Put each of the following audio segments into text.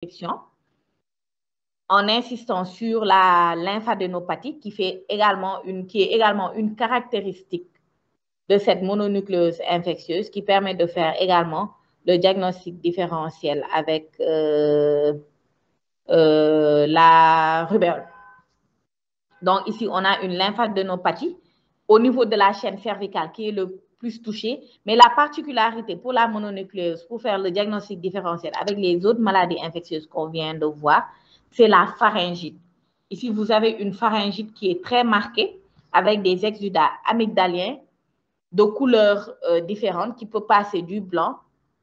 description en insistant sur la lymphadenopathique qui est également une caractéristique de cette mononucléose infectieuse qui permet de faire également le diagnostic différentiel avec la rubéole. Donc ici, on a une lymphadenopathiie au niveau de la chaîne cervicale qui est le plus touchée, mais la particularité pour la mononucléose, pour faire le diagnostic différentiel avec les autres maladies infectieuses qu'on vient de voir, c'est la pharyngite. Ici, vous avez une pharyngite qui est très marquée avec des exudats amygdaliens de couleurs différentes qui peut passer du blanc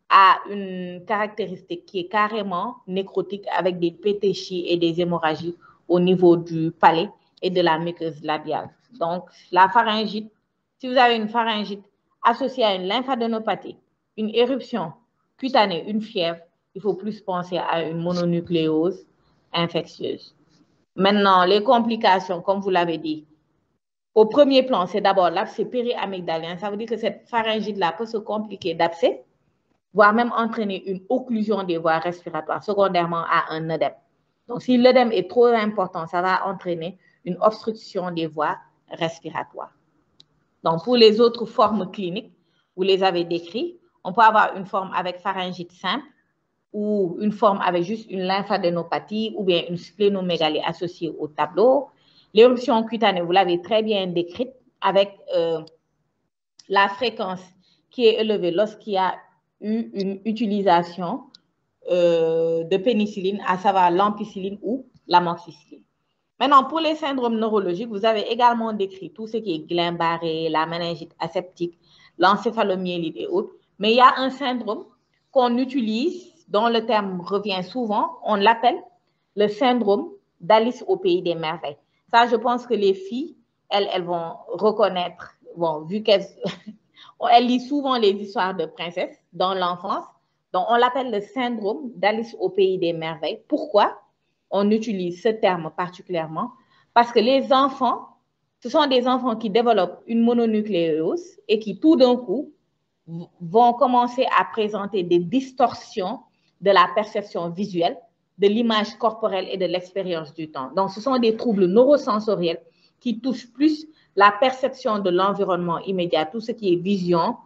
à une caractéristique qui est carrément nécrotique avec des pétéchies et des hémorragies au niveau du palais et de la muqueuse labiale. Donc, la pharyngite, si vous avez une pharyngite associée à une lymphadenopathique, une éruption cutanée, une fièvre, il faut plus penser à une mononucléose infectieuse. Maintenant, les complications, comme vous l'avez dit, au premier plan, c'est d'abord l'abcès périamygdalien. Ça veut dire que cette pharyngite-là peut se compliquer d'abcès, voire même entraîner une occlusion des voies respiratoires, secondairement à un œdème. Donc, si l'œdème est trop important, ça va entraîner une obstruction des voies respiratoires. Donc, pour les autres formes cliniques, vous les avez décrites. On peut avoir une forme avec pharyngite simple ou une forme avec juste une lymphadenopathiie ou bien une splénomégalie associée au tableau. L'éruption cutanée, vous l'avez très bien décrite avec la fréquence qui est élevée lorsqu'il y a eu une utilisation de pénicilline, à savoir l'ampicilline ou l'amoxicilline. Maintenant, pour les syndromes neurologiques, vous avez également décrit tout ce qui est Guillain-Barré, la méningite aseptique, l'encéphalomyélite et autres. Mais il y a un syndrome qu'on utilise, dont le terme revient souvent, on l'appelle le syndrome d'Alice au pays des merveilles. Ça, je pense que les filles, elles vont reconnaître, bon, vu qu'elles lisent souvent les histoires de princesses dans l'enfance. Donc, on l'appelle le syndrome d'Alice au pays des merveilles. Pourquoi on utilise ce terme particulièrement? Parce que les enfants, ce sont des enfants qui développent une mononucléose et qui, tout d'un coup, vont commencer à présenter des distorsions de la perception visuelle, de l'image corporelle et de l'expérience du temps. Donc, ce sont des troubles neurosensoriels qui touchent plus la perception de l'environnement immédiat, tout ce qui est vision,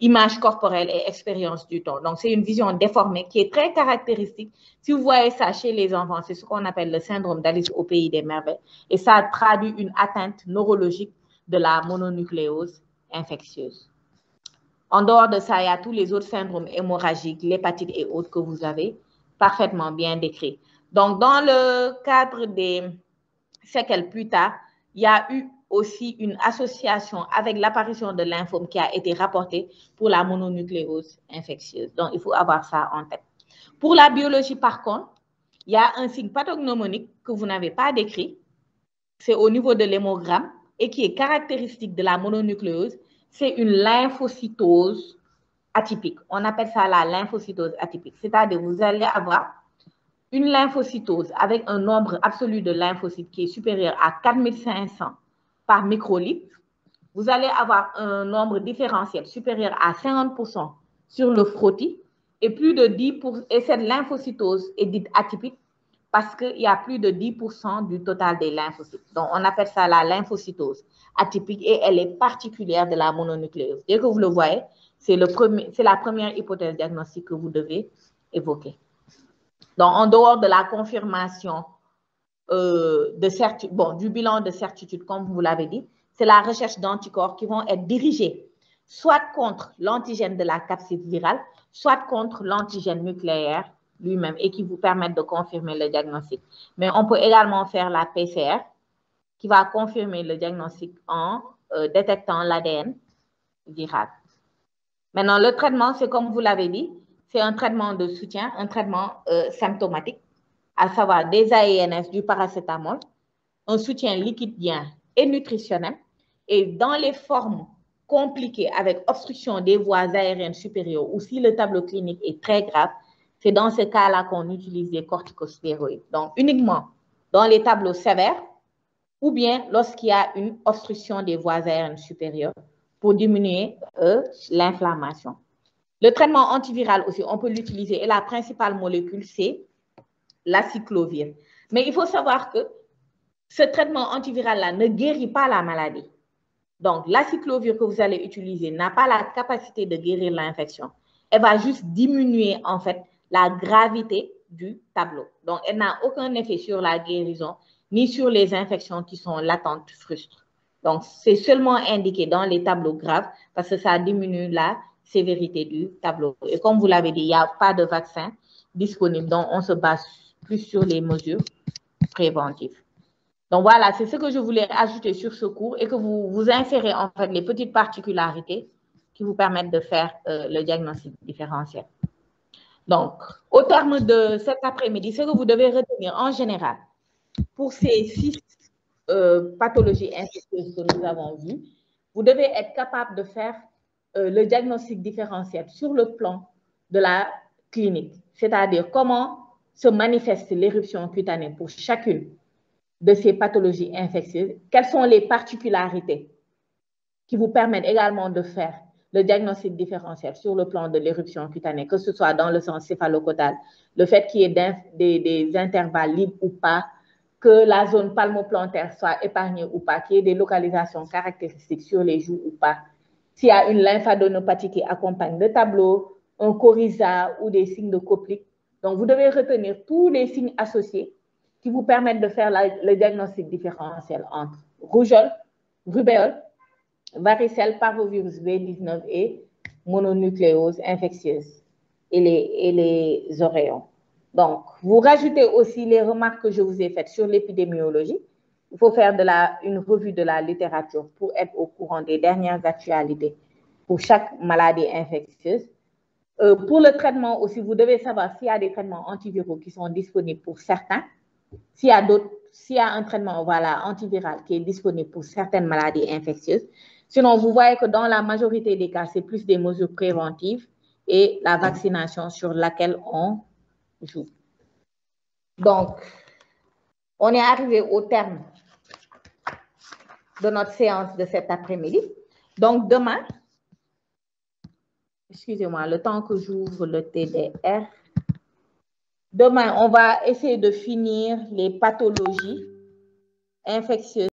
image corporelle et expérience du temps. Donc, c'est une vision déformée qui est très caractéristique. Si vous voyez ça chez les enfants, c'est ce qu'on appelle le syndrome d'Alice au pays des merveilles. Et ça traduit une atteinte neurologique de la mononucléose infectieuse. En dehors de ça, il y a tous les autres syndromes hémorragiques, l'hépatite et autres que vous avez parfaitement bien décrits. Donc, dans le cadre des séquelles plus tard, il y a eu aussi une association avec l'apparition de lymphome qui a été rapportée pour la mononucléose infectieuse. Donc, il faut avoir ça en tête. Pour la biologie, par contre, il y a un signe pathognomonique que vous n'avez pas décrit. C'est au niveau de l'hémogramme et qui est caractéristique de la mononucléose. C'est une lymphocytose atypique. On appelle ça la lymphocytose atypique. C'est-à-dire que vous allez avoir une lymphocytose avec un nombre absolu de lymphocytes qui est supérieur à 4500 par microlitre. Vous allez avoir un nombre différentiel supérieur à 50% sur le frottis et plus de 10%. Et cette lymphocytose est dite atypique parce qu'il y a plus de 10% du total des lymphocytes. Donc, on appelle ça la lymphocytose atypique et elle est particulière de la mononucléose. Dès que vous le voyez, c'est la première hypothèse diagnostique que vous devez évoquer. Donc, en dehors de la confirmation du bilan de certitude, comme vous l'avez dit, c'est la recherche d'anticorps qui vont être dirigés soit contre l'antigène de la capside virale, soit contre l'antigène nucléaire lui-même et qui vous permettent de confirmer le diagnostic. Mais on peut également faire la PCR qui va confirmer le diagnostic en détectant l'ADN viral. Maintenant, le traitement, c'est comme vous l'avez dit, c'est un traitement de soutien, un traitement symptomatique, à savoir des AENS, du paracétamol, un soutien liquidien et nutritionnel. Et dans les formes compliquées avec obstruction des voies aériennes supérieures ou si le tableau clinique est très grave, c'est dans ce cas-là qu'on utilise les corticostéroïdes. Donc, uniquement dans les tableaux sévères ou bien lorsqu'il y a une obstruction des voies aériennes supérieures pour diminuer l'inflammation. Le traitement antiviral aussi, on peut l'utiliser et la principale molécule, c'est l'acyclovir. Mais il faut savoir que ce traitement antiviral-là ne guérit pas la maladie. Donc, l'acyclovir que vous allez utiliser n'a pas la capacité de guérir l'infection. Elle va juste diminuer, en fait, la gravité du tableau. Donc, elle n'a aucun effet sur la guérison ni sur les infections qui sont latentes, frustres. Donc, c'est seulement indiqué dans les tableaux graves parce que ça diminue la sévérité du tableau. Et comme vous l'avez dit, il n'y a pas de vaccin disponible. Donc, on se base plus sur les mesures préventives. Donc, voilà, c'est ce que je voulais ajouter sur ce cours et que vous insérez, en fait, les petites particularités qui vous permettent de faire le diagnostic différentiel. Donc, au terme de cet après-midi, ce que vous devez retenir en général pour ces 6 pathologies infectieuses que nous avons vues, vous devez être capable de faire le diagnostic différentiel sur le plan de la clinique, c'est-à-dire comment se manifeste l'éruption cutanée pour chacune de ces pathologies infectieuses, quelles sont les particularités qui vous permettent également de faire le diagnostic différentiel sur le plan de l'éruption cutanée, que ce soit dans le sens céphalocotale, le fait qu'il y ait des intervalles libres ou pas, que la zone palmoplantaire soit épargnée ou pas, qu'il y ait des localisations caractéristiques sur les joues ou pas, s'il y a une lymphadonopathie qui accompagne le tableau, un coryza ou des signes de Koplik. Donc, vous devez retenir tous les signes associés qui vous permettent de faire le diagnostic différentiel entre rougeole, rubéole, varicelle, parvovirus B19 et mononucléose infectieuse et les oréons. Donc, vous rajoutez aussi les remarques que je vous ai faites sur l'épidémiologie. Il faut faire une revue de la littérature pour être au courant des dernières actualités pour chaque maladie infectieuse. Pour le traitement aussi, vous devez savoir s'il y a des traitements antiviraux qui sont disponibles pour certains, s'il y a un traitement antiviral qui est disponible pour certaines maladies infectieuses. Sinon, vous voyez que dans la majorité des cas, c'est plus des mesures préventives et la vaccination sur laquelle on joue. Donc, on est arrivé au terme de notre séance de cet après-midi. Donc, demain, excusez-moi, le temps que j'ouvre le TDR, demain, on va essayer de finir les pathologies infectieuses